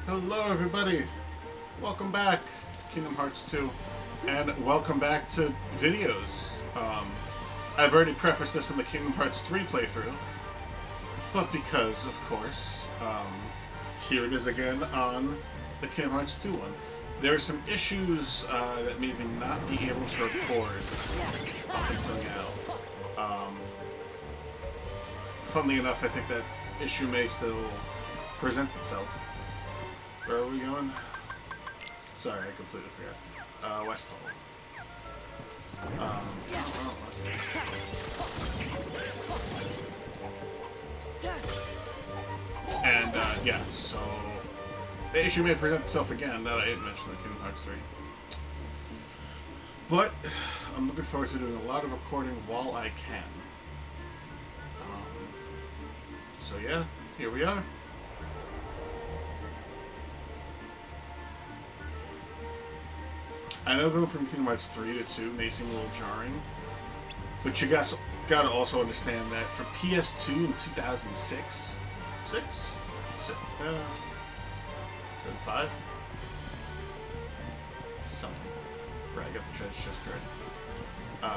Hello everybody, welcome back to Kingdom Hearts 2, and welcome back to videos. I've already prefaced this in the Kingdom Hearts 3 playthrough, but because, of course, here it is again on the Kingdom Hearts 2 one. There are some issues that made me not be able to record up until now. Funnily enough, I think that issue may still present itself. Where are we going? Sorry, I completely forgot. West Hall. And, yeah, so the issue may present itself again that I didn't mention in Kingdom Hearts 3. But I'm looking forward to doing a lot of recording while I can. So yeah, here we are. I know going from Kingdom Hearts 3 to 2 may seem a little jarring, but you guys gotta also understand that for PS2 in 2006, 5? Something. Right, I got the treasure chest ready.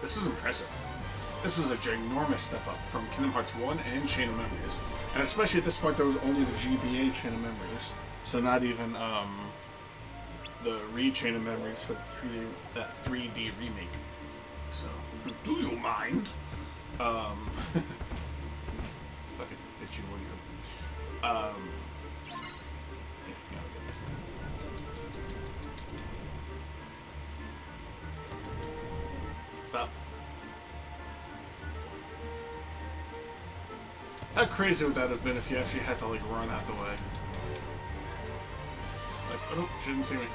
This was impressive. This was a ginormous step up from Kingdom Hearts 1 and Chain of Memories. And especially at this point, there was only the GBA Chain of Memories, so not even, the Chain of Memories for the 3D remake. So, do you mind? Fucking bitchy will you? Yeah, I'll get this thing. Stop. How crazy would that have been if you actually had to, like, run out the way? Like, oh, she didn't see me.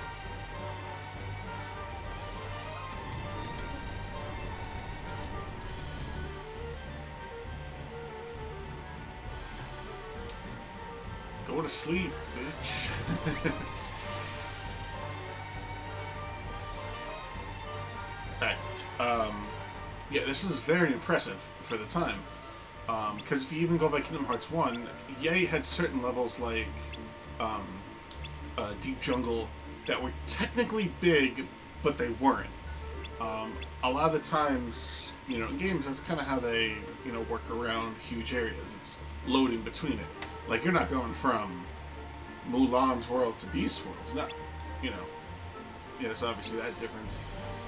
Go to sleep, bitch. Okay. Yeah, this is very impressive for the time. Because if you even go by Kingdom Hearts 1, Ye had certain levels like Deep Jungle that were technically big, but they weren't. A lot of the times, you know, in games, that's kind of how they, you know, work around huge areas. It's loading between it. Like, you're not going from Mulan's world to Beast's world. It's not, you know, yeah, there's obviously that difference.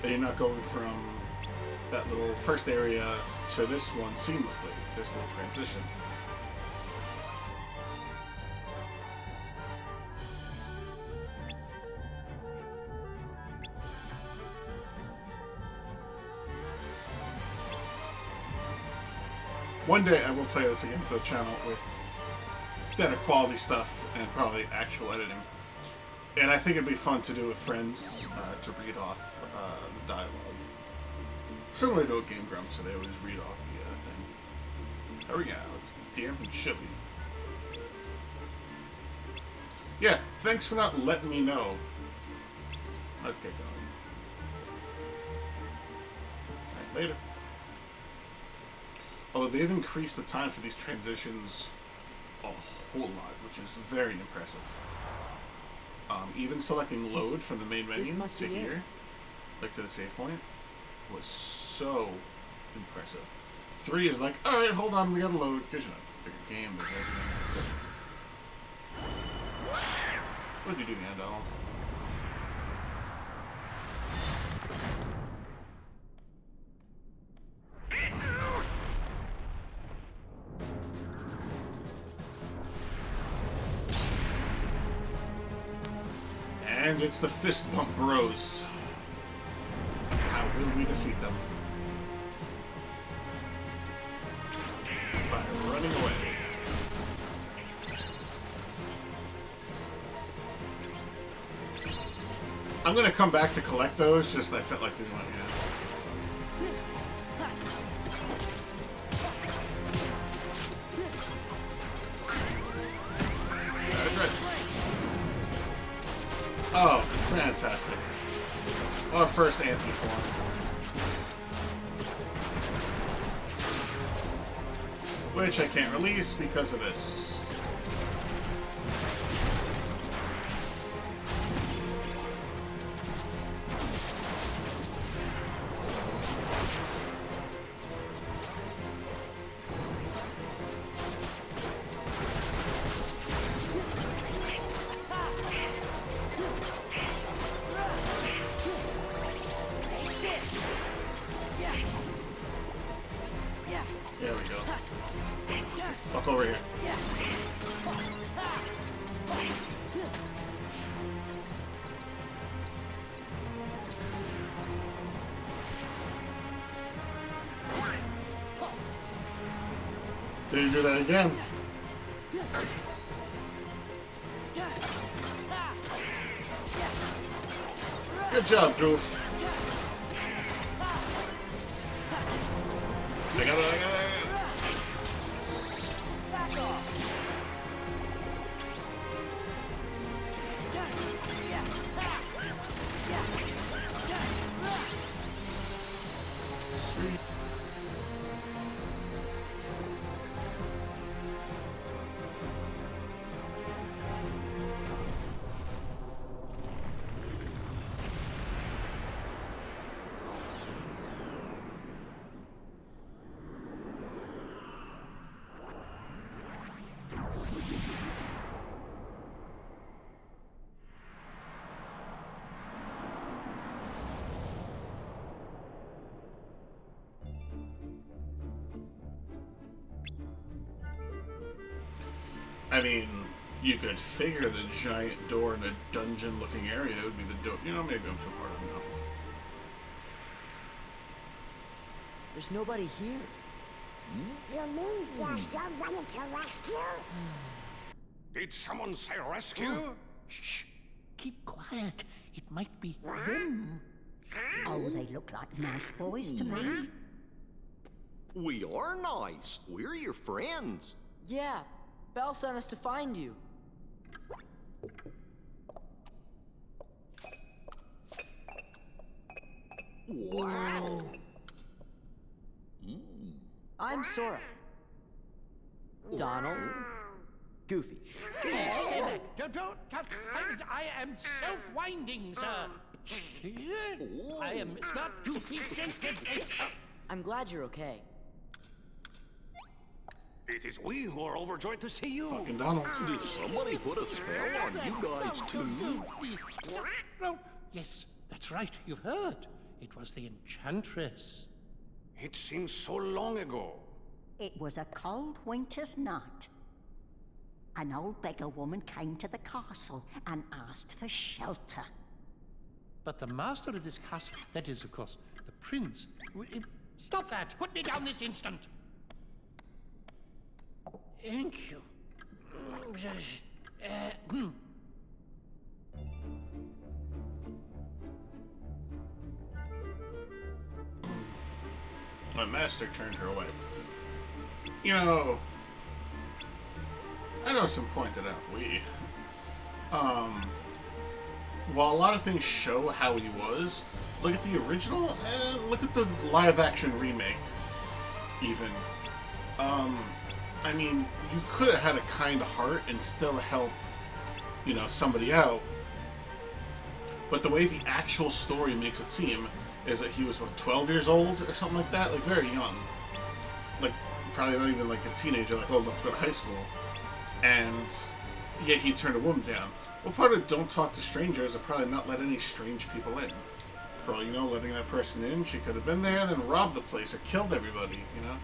But you're not going from that little first area to this one seamlessly, this little transition. One day I will play this again for the channel with better quality stuff and probably actual editing. And I think it'd be fun to do with friends, to read off the dialogue. Similar to a Game Grumps, so they always read off the thing. There we go, it's damp and chilly. Yeah, thanks for not letting me know. Let's get going. Alright, later. Although they've increased the time for these transitions a whole lot, which is very impressive. Even selecting load from the main menu to here, like to the save point, was so impressive. 3 is like, alright, hold on, we gotta load, because you know, it's a bigger game, but everything stuff. What'd you do, Gandalf? And it's the fist bump bros. How will we defeat them? By running away. I'm gonna come back to collect those, just I felt like doing one, yeah. Oh, fantastic. Our first anti-form. which I can't release because of this. There we go. Fuck over here. Did you do that again? Good job, Goof. I got it. Sweet. I mean, you could figure the giant door in a dungeon-looking area would be the door. You know, maybe I'm too hard on that. There's nobody here. You mean there's nobody to rescue? Did someone say rescue? Shh. Keep quiet. It might be them. Oh, they look like nice boys to me. We are nice. We're your friends. Yeah, Belle sent us to find you. Wow. I'm Sora. Donald. Goofy. I am self-winding, sir. I am not Goofy. I'm glad you're okay. It is we who are overjoyed to see you. Fucking Donald. Did somebody put a spell on you guys too? No. Yes, that's right. You've heard. It was the Enchantress. It seems so long ago. It was a cold winter's night. An old beggar woman came to the castle and asked for shelter. But the master of this castle, that is, of course, the prince... Stop that! Put me down this instant! Thank you. My master turned her away. You know, I know some pointed out while a lot of things show how he was, look at the original and look at the live-action remake, even. I mean, you could have had a kind heart and still help, you know, somebody out. But the way the actual story makes it seem is that he was, what, 12 years old or something like that? Like, very young. Like, probably not even like a teenager, like old enough to go to high school. And, yeah, he turned a woman down. Well, part of Don't Talk to Strangers is probably not let any strange people in. For all you know, letting that person in, she could have been there and then robbed the place or killed everybody, you know?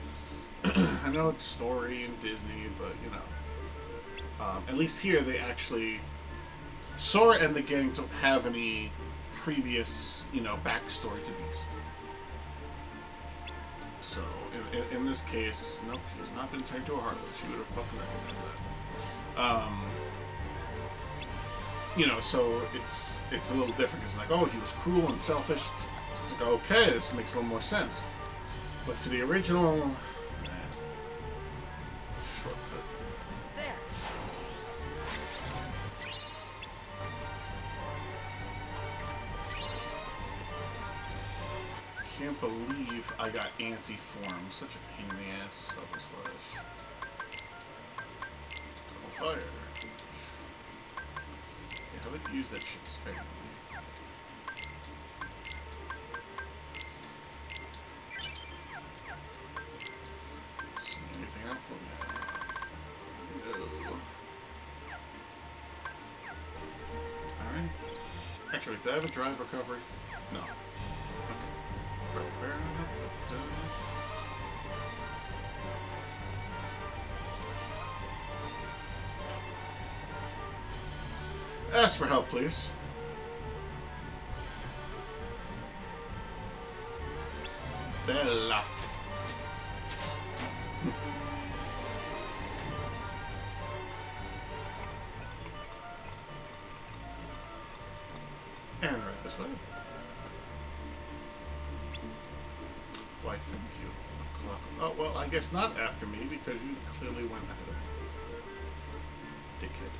I know it's story and Disney, but, you know. At least here, they actually... Sora and the gang don't have any previous, you know, backstory to Beast. So, in this case, nope, he has not been turned to a Heartless. She would have fucking recognized that. You know, so it's a little different. It's like, oh, he was cruel and selfish. So it's like, okay, this makes a little more sense. But for the original... shortcut. There. Can't believe I got anti-form. Such a pain in the ass. Double slash. Double fire. Yeah, how would you use that shit sparingly? See anything out for me? No. Alright. Actually, did I have a drive recovery? No. Ask for help, please. Bella. And right this way. Why, thank you. A clock. Oh, well, I guess not after me, because you clearly went ahead of me. Dickhead.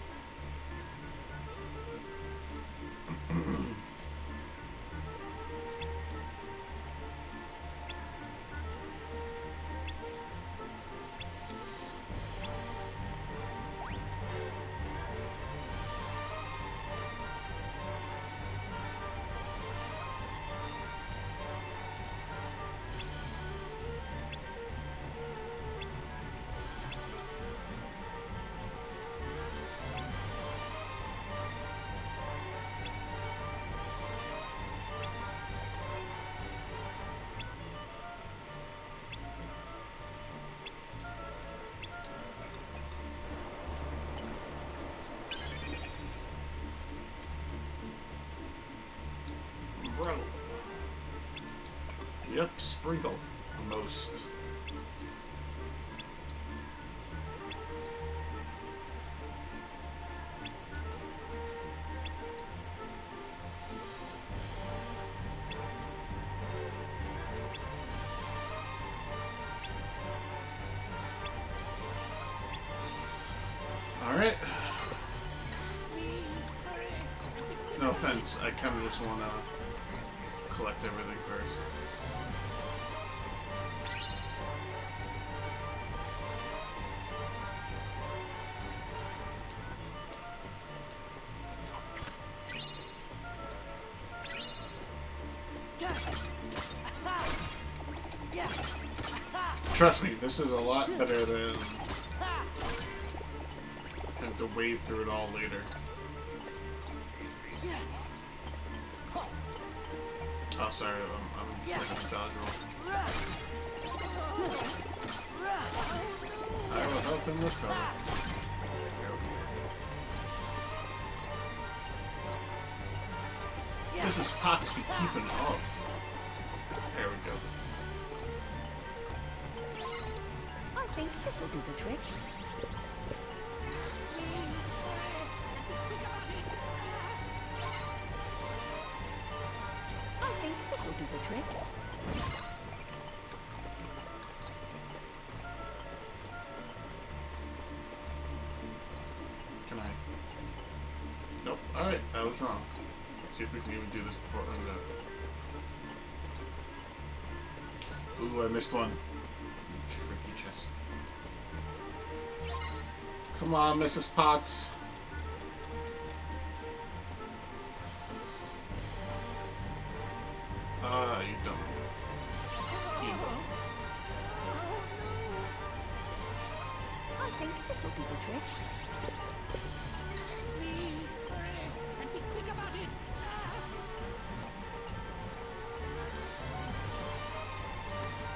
Bro. Yep, sprinkle. The most. Alright. No offense, I kind of just want to collect everything first. Trust me, this is a lot better than having to wade through it all later. Oh, sorry, I'm just looking at dodge roll. I will help him recover. This is Potts be keeping off. There we go. I think this'll do the trick. I think this'll do the trick. Can I? Nope. Alright, I was wrong. Let's see if we can even do this before I end up. Ooh, I missed one. Tricky chest. Come on, Mrs. Potts. You dumb. You dumb. I think this'll do the trick.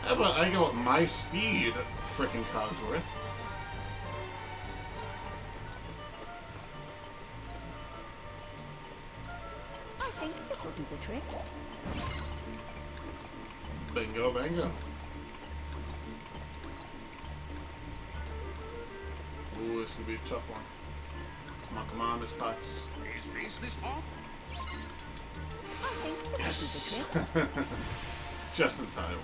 How about I go at my speed, frickin' Cogsworth? I think this'll do the trick. Bingo, bango. Ooh, this is gonna be a tough one. Come on, Miss Potts. Is this the spot? I think this'll Yes! do the trick. Just in time.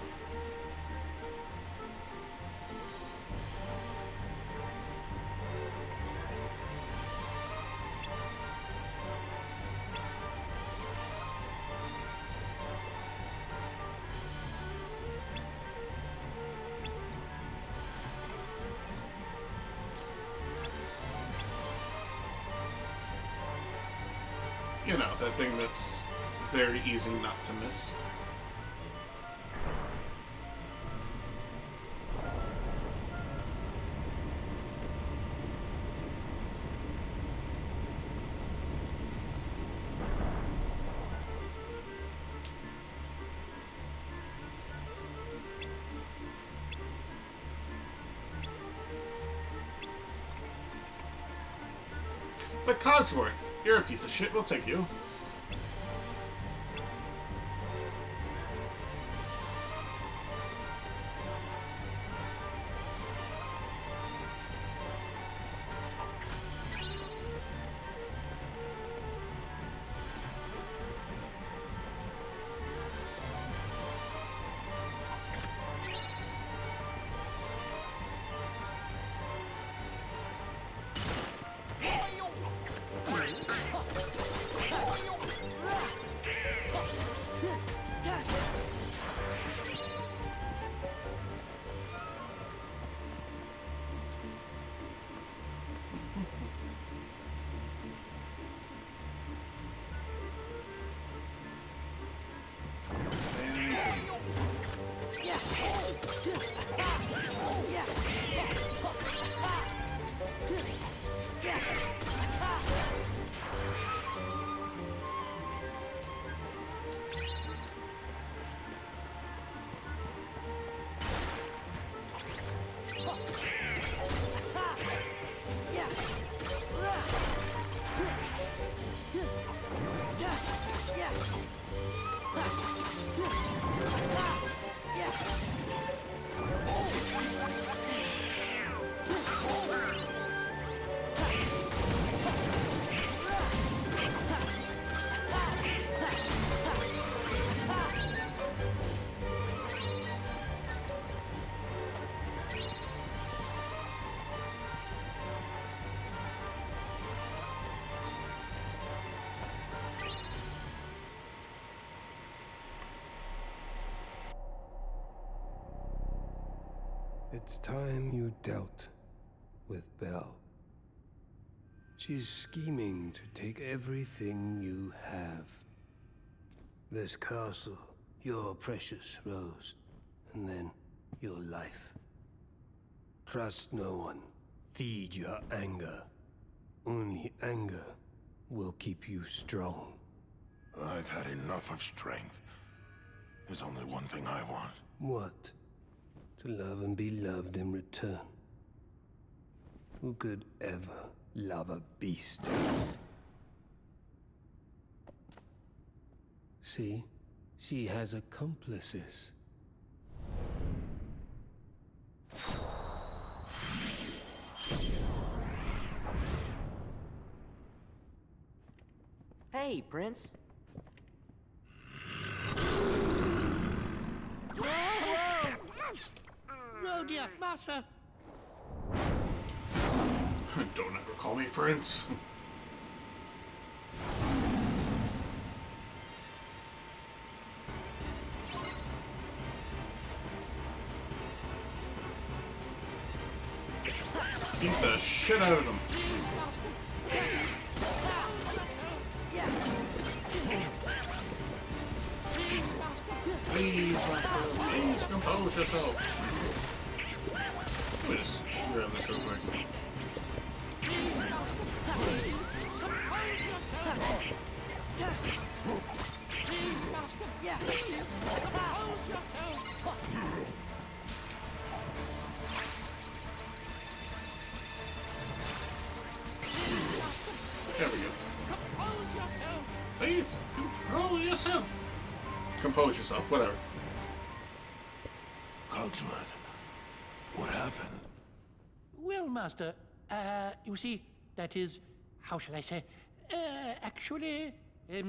You know, that thing that's very easy not to miss. But Cogsworth, You're a piece of shit, we'll take you. It's time you dealt with Belle. She's scheming to take everything you have. This castle, your precious Rose, and then your life. Trust no one. Feed your anger. Only anger will keep you strong. I've had enough of strength. There's only one thing I want. What? To love and be loved in return. Who could ever love a beast? See? She has accomplices. Hey, Prince. Oh dear, Master! Don't ever call me Prince. Beat the shit out of them. Please, Master, please compose yourself. Let me just grab this real quick. There we go. Please, control yourself. Compose yourself, whatever. Cogsworth, what happened? Well, Master, you see, that is, how shall I say, actually, Well,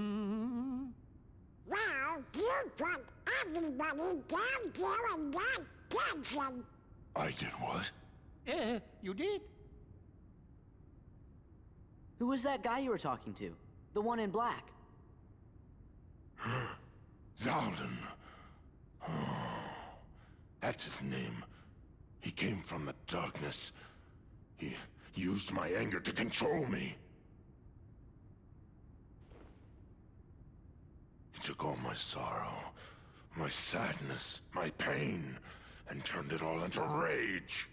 you put everybody down there in that dungeon. I did what? you did. Who was that guy you were talking to? The one in black. Zaldin. That's his name. He came from the darkness. He used my anger to control me. He took all my sorrow, my sadness, my pain, and turned it all into rage.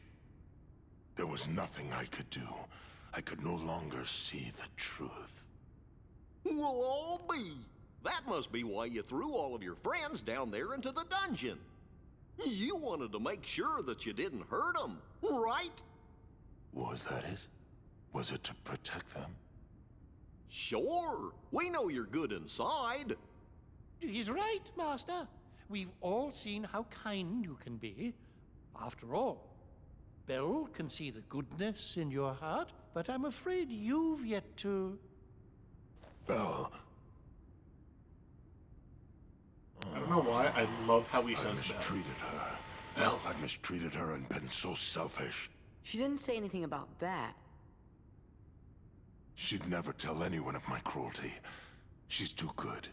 There was nothing I could do. I could no longer see the truth. We'll all be. That must be why you threw all of your friends down there into the dungeon. You wanted to make sure that you didn't hurt them, right? Was that it? Was it to protect them? Sure, we know you're good inside. He's right, Master. We've all seen how kind you can be. After all, Belle can see the goodness in your heart, but I'm afraid you've yet to... Belle, I don't know why. I love how he I says that. mistreated her. Belle, I mistreated her and been so selfish. She didn't say anything about that. She'd never tell anyone of my cruelty. She's too good.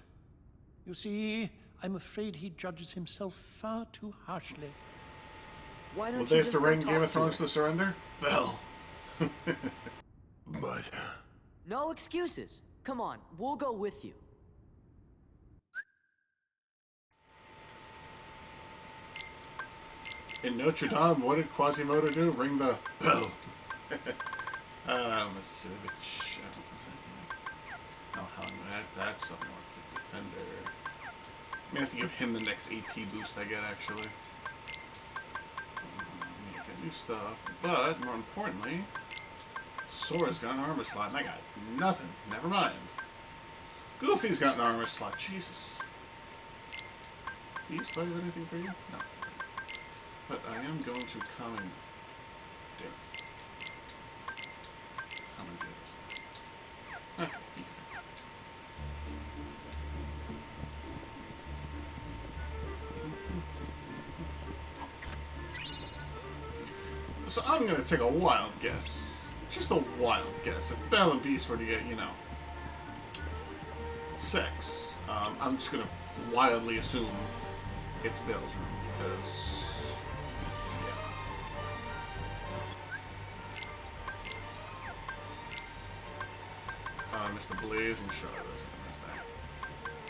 You see, I'm afraid he judges himself far too harshly. Why don't Will you they have just to go ring talk Game of to Thrones her? to surrender? Belle! But... No excuses. Come on, we'll go with you. In Notre Dame, what did Quasimodo do? Ring the bell. Masivich. Oh, hell, that's a more good defender. I may have to give him the next AP boost I get, actually. Get new stuff, but more importantly, Sora's got an armor slot, and I got nothing. Never mind. Goofy's got an armor slot. Jesus. Beast, do I have anything for you? No. But I am going to come and do it. Come and do this. Okay. So I'm going to take a wild guess. Just a wild guess. If Belle and Beast were to get, you know, sex, I'm just going to wildly assume it's Belle's room because... Mr. Blaze and Charlotte. That's that.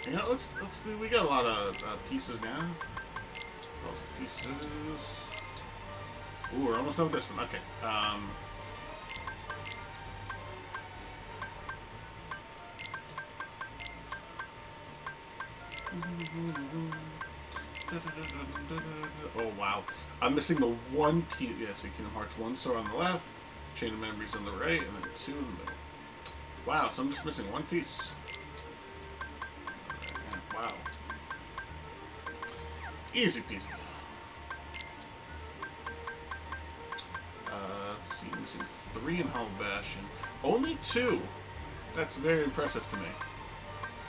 You know, let's do. We got a lot of pieces now. Lots of pieces. Ooh, we're almost done with this one. Okay. Oh wow, I'm missing the one piece. Yeah, see, Kingdom Hearts 1 Sora on the left, Chain of Memories on the right, and then 2 in the middle. Wow, so I'm just missing one piece. Wow. Easy peasy. Let's see, missing 3 in Hollow Bastion. Only 2! That's very impressive to me.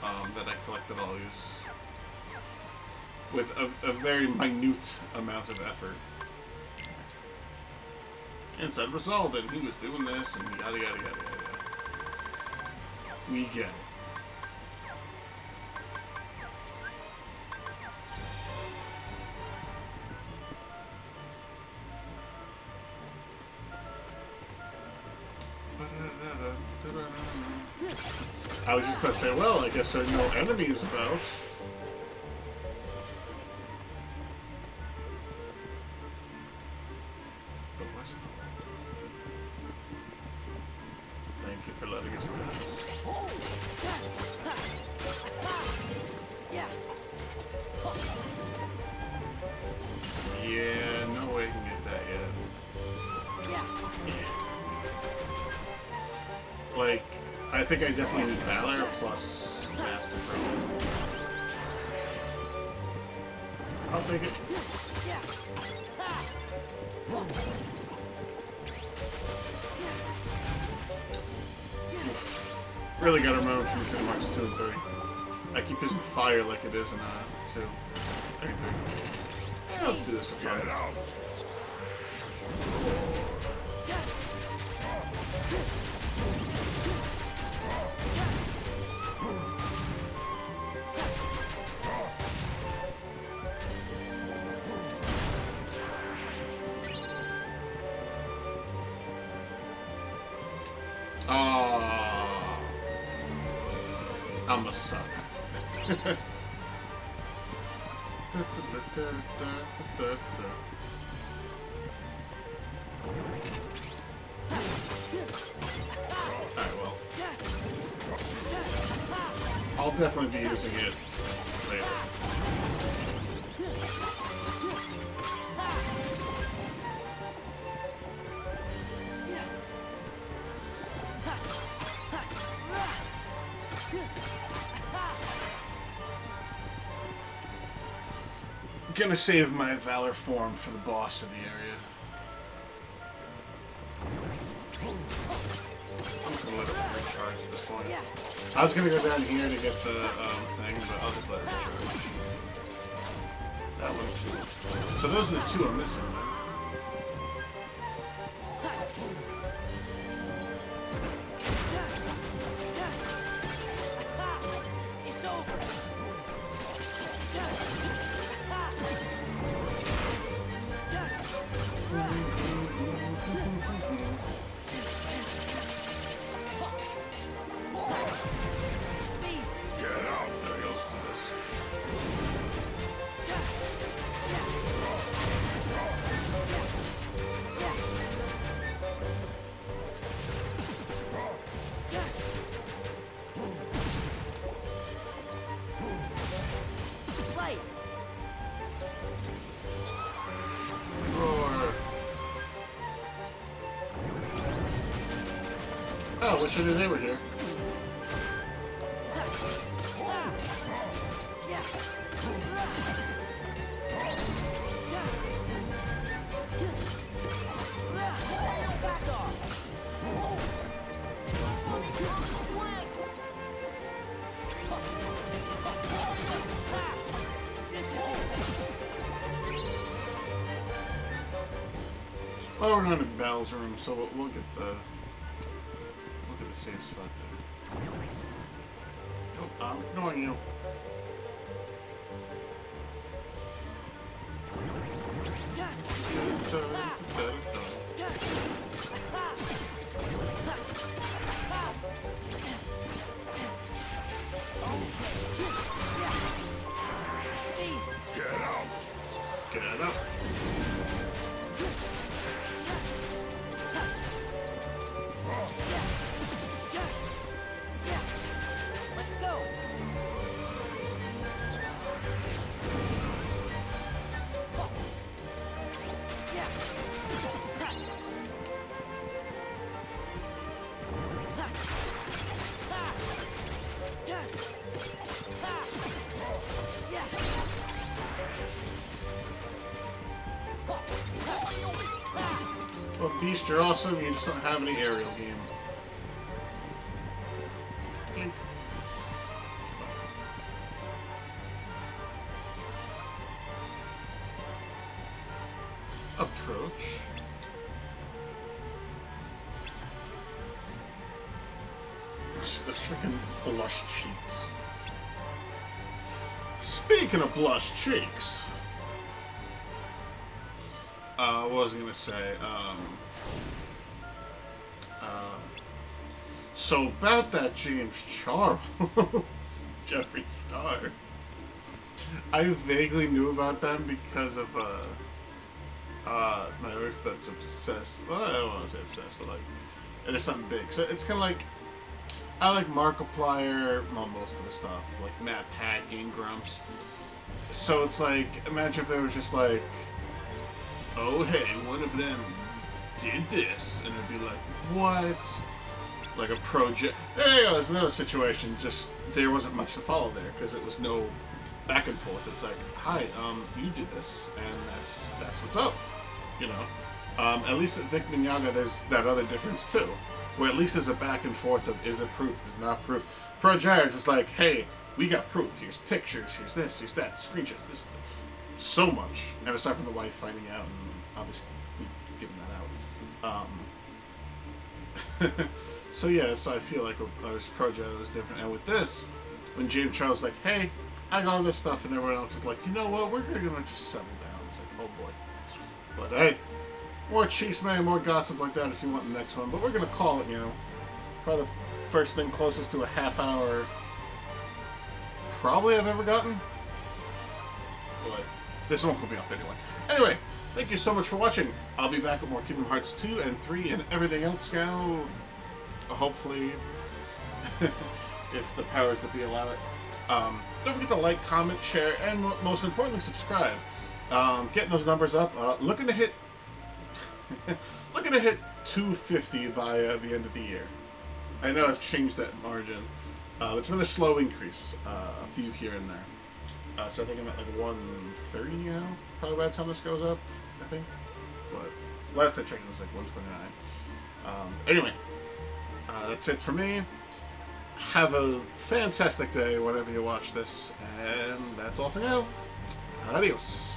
That I collected all these. With a very minute amount of effort. Inside resolved, and he was doing this, and yada yada yada yada. We get it. I was just about to say, well, I guess there are no enemies about. The West. Thank you for letting us pass. Yeah, no way I can get that yet. Like, I think I definitely need Valor plus Master Pro. I'll take it. Really got to remember from Kingdom Hearts 2 and 3. I keep using fire like it is in 2. Maybe 3. Yeah, let's do this for fun. Get out! I'm a suck. Alright, well. I'll definitely be using it later. gonna save my Valor form for the boss of the area. I'm just gonna let it recharge at this point. I was gonna go down here to get the thing, but I'll just let it recharge. That looks. So those are the two I'm missing, man. Oh, wish I knew they were here. Well, we're not in Belle's room, so we'll get the safe spot there. Nope, I'm ignoring you. Get up. Well, Beast, you're awesome. You just don't have any aerial game. Blink. Approach. This freaking blush cheeks. Speaking of blush cheeks. What was I gonna say? So about that James Charles, Jeffree Star. I vaguely knew about them because of my wife that's obsessed. Well, I don't want to say obsessed, but like it is something big. So it's kind of like I like Markiplier, well, most of the stuff, like MatPat, Game Grumps. So it's like imagine if there was just like, oh hey, one of them did this, and it'd be like, what? Like a project. Hey, there's another situation. Just there wasn't much to follow there because it was no back and forth. It's like, hi, you did this, and that's what's up, you know. At least with Vic Mignogna, there's that other difference too, where at least there's a back and forth of is it proof, is not proof. ProJedi is just like, hey, we got proof. Here's pictures. Here's this. Here's that. Screenshots. This, so much, and aside from the wife finding out, and obviously we giving that out. So yeah, so I feel like I was ProJedi was different, and with this, when James Charles like, hey, I got all this stuff, and everyone else is like, you know what, we're gonna just settle down. It's like, oh boy. But hey, more cheese man, more gossip like that if you want the next one. But we're gonna call it, you know, probably the first thing closest to a half hour probably I've ever gotten. But this one could be off anyway. Anyway, thank you so much for watching. I'll be back with more Kingdom Hearts 2 and 3 and everything else now. Hopefully, if the powers that be allow it. Don't forget to like, comment, share, and most importantly, subscribe. Getting those numbers up. Looking to hit 250 by the end of the year. I know I've changed that margin. It's been a slow increase, a few here and there. So I think I'm at like 130 now, probably by the time this goes up, I think. But last I checked, it was like 129. Anyway, that's it for me. Have a fantastic day whenever you watch this, and that's all for now. Adios.